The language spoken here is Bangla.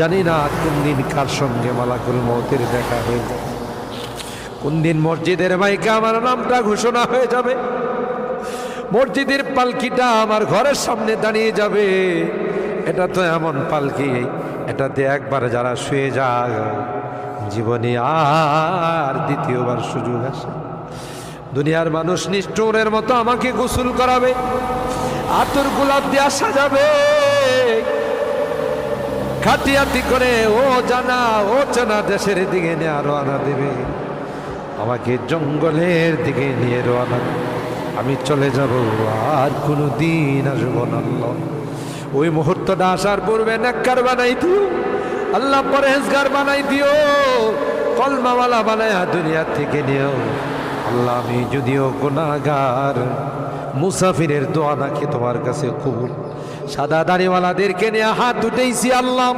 জানি না কোন দিন কার সঙ্গে মালাকুল মৌতের দেখা হয়ে যাবে, কোন দিন মসজিদের মাইকে আমার নামটা ঘোষণা হয়ে যাবে, মসজিদের পালকিটা আমার ঘরের সামনে দাঁড়িয়ে যাবে। এটা তো এমন পালকি, এটাতে একবার যারা শুয়ে যায় জীবনে আর দ্বিতীয়বার সুযোগ আসে। দুনিয়ার মানুষ নিষ্ঠুরের মতো আমাকে গোসল করাবে, আতর গোলাপ দিয়ে সাজাবে, খাটিয়াতি করে ও জানা ও চেনা দেশের দিকে নিয়ে রওনা দেবে, আমাকে জঙ্গলের দিকে নিয়ে রওনা, আমি চলে যাব আর কোনো দিন আসবো না। আল্লাহ ওই মুহূর্তটা আসার পূর্বে নেককার বানাই দিও আল্লাহ, পরহেজগার বানাই দিও, কলমাওয়ালা বানায়া দুনিয়া থেকে নিও আল্লাহ। আমি যদিও গুনাহগার, মুসাফিরের দোয়া নাকি তোমার কাছে কবুল। সাদা দাড়িওয়ালাদেরকে নিয়ে হাত উঠেইছি আল্লাহ।